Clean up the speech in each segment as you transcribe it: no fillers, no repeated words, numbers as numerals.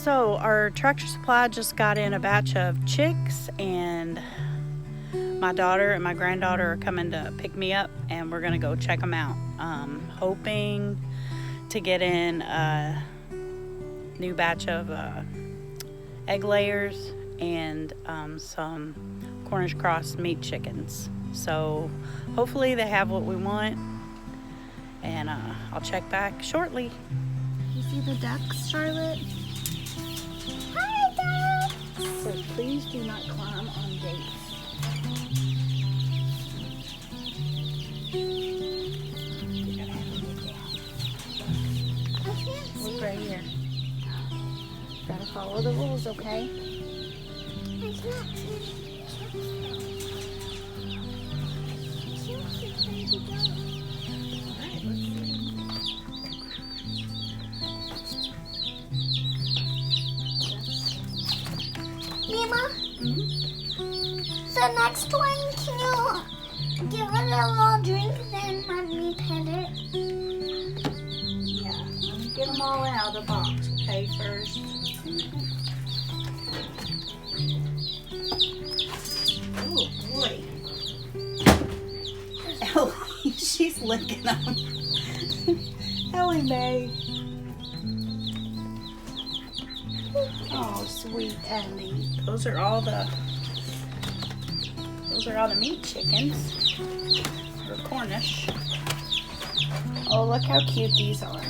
So our Tractor Supply just got in a batch of chicks, and my daughter and my granddaughter are coming to pick me up, and we're gonna go check them out. Hoping to get in a new batch of egg layers and some Cornish cross meat chickens. So hopefully they have what we want, and I'll check back shortly. You see the ducks, Charlotte? Hi, ducks! So please do not climb on dates. You're gonna have to get down. I can't see. Look right here. Gotta follow the rules, okay? I can't see. Alright, let's see. Mima, the next one, can you give it a little drink, then let me pet it? Yeah, let me get them all out of the box, okay, first. Oh, boy. Ellie, she's licking them. Ellie Mae. Oh, sweet Ellie. Those are all the meat chickens. Or Cornish. Oh, look how cute these are.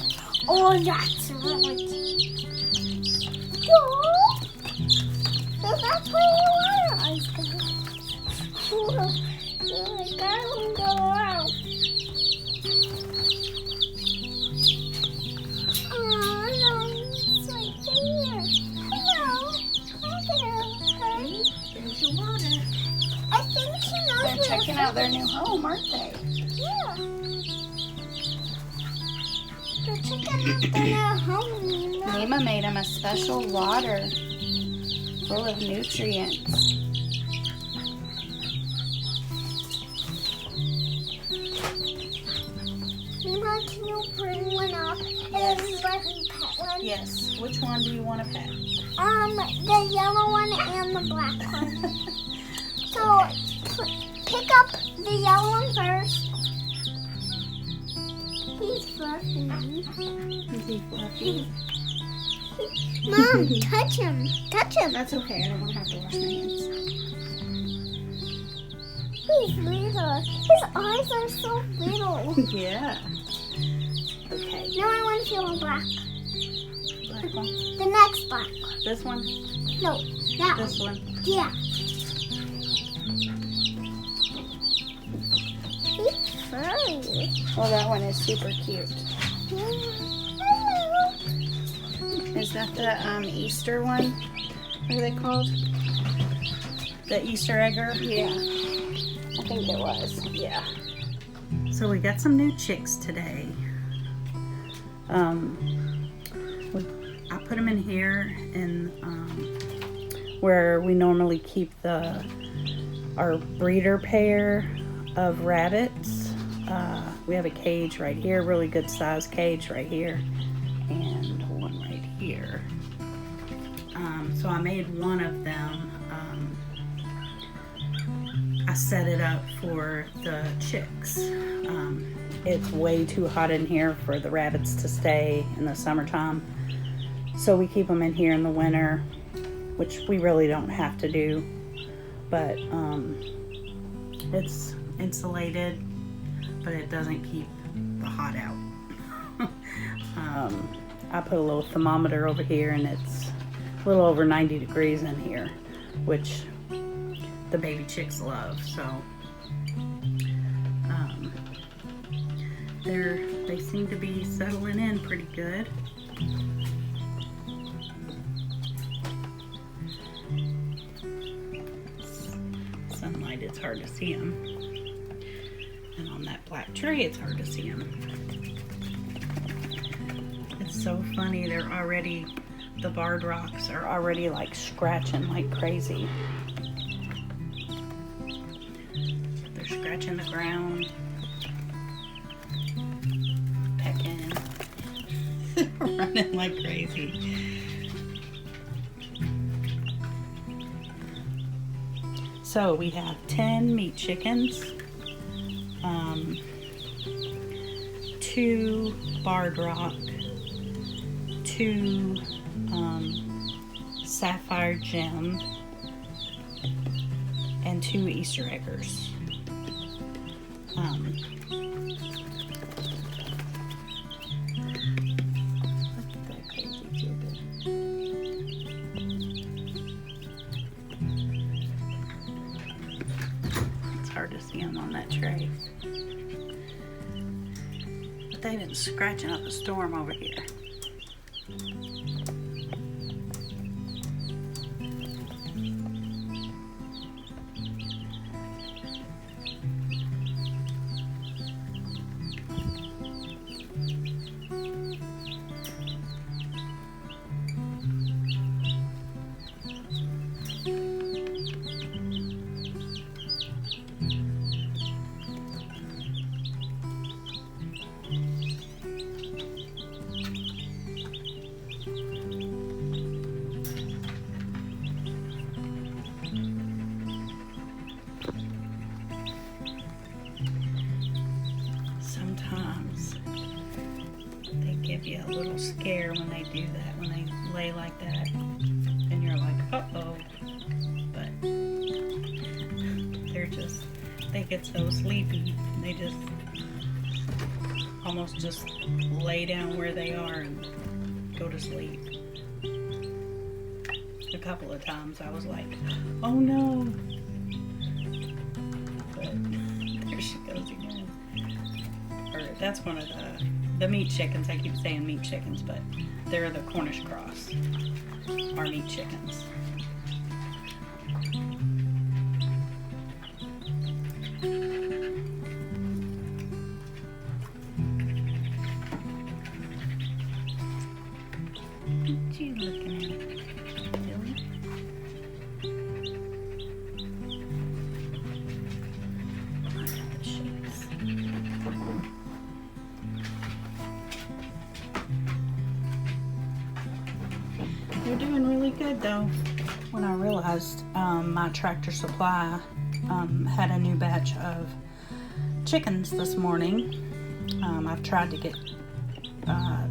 Oh, that's really cute. Oh, so that's where your water ice goes. I got them go out. Oh, no, it's right there. Hello. Hi there. There's your water. I think she knows They're where checking out their new home, aren't they? Yeah. They're checking out their home, Nina. Mima made them a special water full of nutrients. Mima, can you bring one up and let me pet one? Yes. Which one do you want to pet? The yellow one and the black one. So, pick up the yellow one first. He's fluffy. Is he fluffy? Mom, touch him. Touch him. That's okay. I don't want to have to wash my hands. He's little. His eyes are so little. Yeah. Okay. Now I want to feel a black. Black one. The next black one. This one. No, that This one. one. Yeah. He's furry. Well, that one is super cute. Hello. Is that the Easter one? What are they called? The Easter egger? Yeah. I think it was. Yeah. So we got some new chicks today. I put them in here in where we normally keep our breeder pair of rabbits. We have a cage right here, really good size cage right here, and one right here. So I made one of them. I set it up for the chicks. It's way too hot in here for the rabbits to stay in the summertime. So we keep them in here in the winter, which we really don't have to do. But it's insulated, but it doesn't keep the hot out. I put a little thermometer over here, and it's a little over 90 degrees in here, which the baby chicks love. So they seem to be settling in pretty good. Sunlight, it's hard to see them, and on that black tree it's hard to see them. It's so funny, the barred rocks are already like scratching like crazy. They're scratching the ground, pecking, running like crazy. So we have 10 meat chickens, 2 barred rock, 2 sapphire gem, and 2 Easter eggers. Look at that crazy chicken. It's hard to see them on that tray. But they've been scratching up a storm over here. Sometimes they give you a little scare when they do that, when they lay like that, and you're like, uh-oh, but they get so sleepy, they just almost just lay down where they are and go to sleep. A couple of times I was like, oh no, but there she goes again. Or that's one of the meat chickens. I keep saying meat chickens, but they're the Cornish cross, our meat chickens. What you looking at, Billy? Look at the shapes. They're doing really good though. When I realized my Tractor Supply had a new batch of chickens this morning, I've tried to get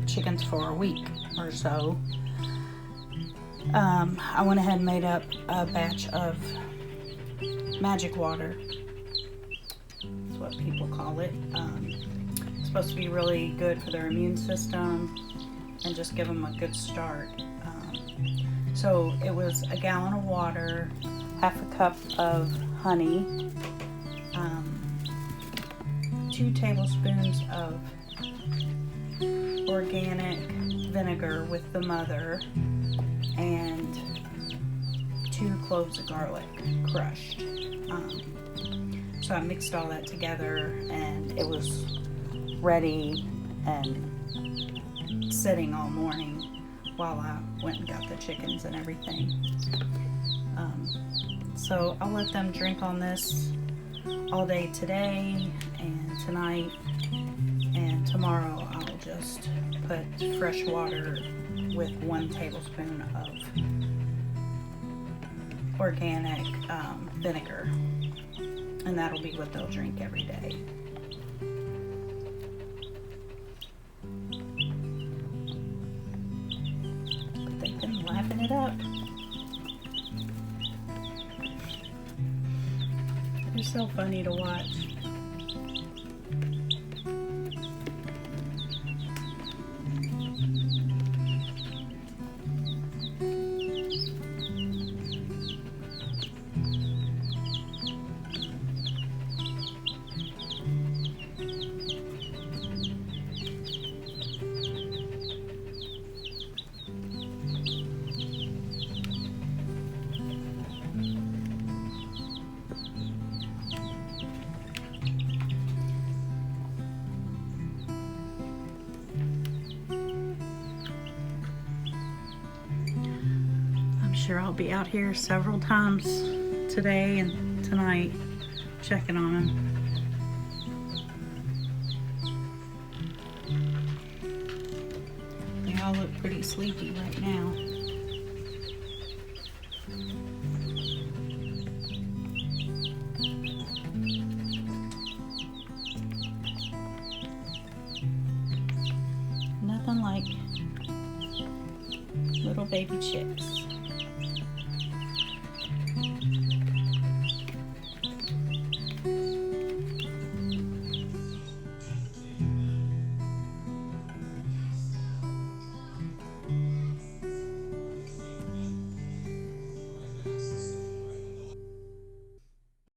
chickens for a week or so. I went ahead and made up a batch of magic water. That's what people call it. It's supposed to be really good for their immune system and just give them a good start. So it was a gallon of water, half a cup of honey, 2 tablespoons of organic vinegar with the mother, and 2 cloves of garlic crushed. So I mixed all that together and it was ready and sitting all morning while I went and got the chickens and everything. So I'll let them drink on this all day today and tonight, and tomorrow I'll just put fresh water with 1 tablespoon of organic vinegar, and that'll be what they'll drink every day. But they've been laughing it up. They're so funny to watch. Sure, I'll be out here several times today and tonight checking on them. They all look pretty sleepy right now. nothing like little baby chicks.